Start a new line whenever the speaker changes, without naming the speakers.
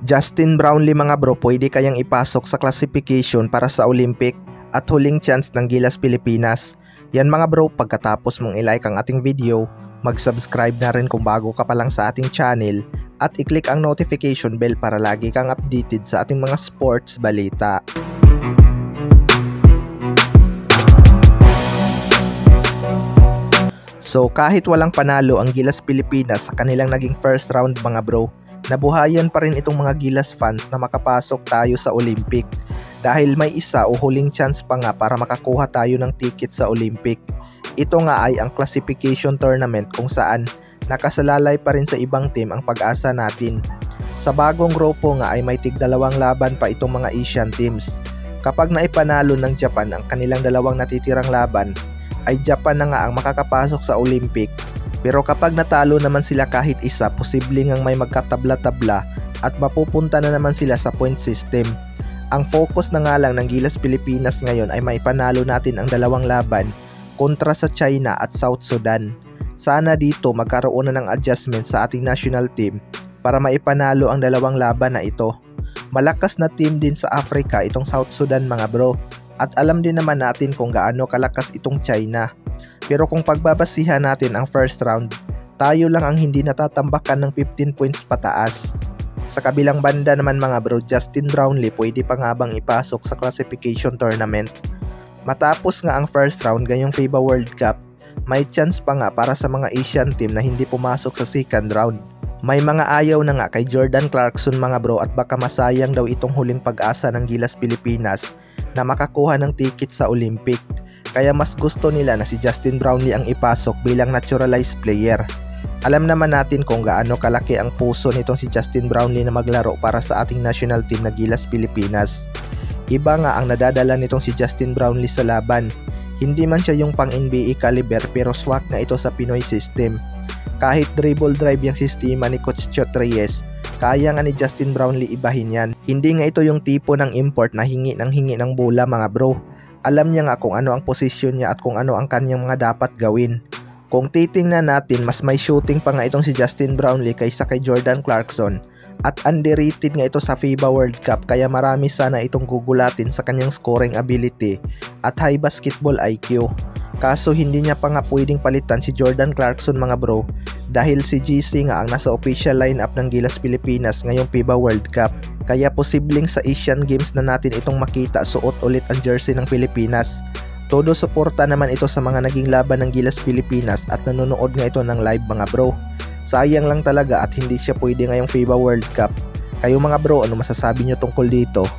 Justin Brownlee mga bro, pwede kayang ipasok sa classification para sa Olympic at huling chance ng Gilas Pilipinas. Yan mga bro, pagkatapos mong i-like ang ating video, mag-subscribe na rin kung bago ka pa lang sa ating channel at i-click ang notification bell para lagi kang updated sa ating mga sports balita. So kahit walang panalo ang Gilas Pilipinas sa kanilang naging first round mga bro, nabuhayan pa rin itong mga Gilas fans na makapasok tayo sa Olympic dahil may isa o huling chance pa nga para makakuha tayo ng ticket sa Olympic. Ito nga ay ang classification tournament kung saan nakasalalay pa rin sa ibang team ang pag-asa natin. Sa bagong grupo nga ay may tig-dalawang laban pa itong mga Asian teams. Kapag naipanalo ng Japan ang kanilang dalawang natitirang laban, ay Japan na nga ang makakapasok sa Olympic. Pero kapag natalo naman sila kahit isa, posible ngang may magkatabla-tabla at mapupunta na naman sila sa point system. Ang focus na nga lang ng Gilas Pilipinas ngayon ay maipanalo natin ang dalawang laban kontra sa China at South Sudan. Sana dito magkaroon na ng adjustment sa ating national team para maipanalo ang dalawang laban na ito. Malakas na team din sa Africa itong South Sudan mga bro, at alam din naman natin kung gaano kalakas itong China. Pero kung pagbabasihan natin ang first round, tayo lang ang hindi natatambakan ng 15 points pataas. Sa kabilang banda naman mga bro, Justin Brownlee pwede pa nga bang ipasok sa classification tournament? Matapos nga ang first round ngayong FIBA World Cup, may chance pa nga para sa mga Asian team na hindi pumasok sa second round. May mga ayaw na nga kay Jordan Clarkson mga bro, at baka masayang daw itong huling pag-asa ng Gilas Pilipinas na makakuha ng ticket sa Olympic. Kaya mas gusto nila na si Justin Brownlee ang ipasok bilang naturalized player. Alam naman natin kung gaano kalaki ang puso nitong si Justin Brownlee na maglaro para sa ating national team na Gilas Pilipinas. Iba nga ang nadadala nitong si Justin Brownlee sa laban. Hindi man siya yung pang NBA caliber pero swak na ito sa Pinoy system. Kahit dribble drive yung sistema ni Coach Chot Reyes, kaya nga ni Justin Brownlee ibahin yan. Hindi nga ito yung tipo ng import na hingi ng bola mga bro. Alam niya nga kung ano ang posisyon niya at kung ano ang kanyang mga dapat gawin. Kung titingnan natin, mas may shooting pa nga itong si Justin Brownlee kaysa kay Jordan Clarkson. At underrated nga ito sa FIBA World Cup, kaya marami sana itong gugulatin sa kanyang scoring ability at high basketball IQ. Kaso hindi niya pa nga pwedeng palitan si Jordan Clarkson mga bro, dahil si GC nga ang nasa official lineup ng Gilas Pilipinas ngayong FIBA World Cup. Kaya posibleng sa Asian Games na natin itong makita suot ulit ang jersey ng Pilipinas. Todo suporta naman ito sa mga naging laban ng Gilas Pilipinas at nanonood nga ito ng live mga bro. Sayang lang talaga at hindi siya pwede ngayong FIBA World Cup. Kayo mga bro, ano masasabi nyo tungkol dito?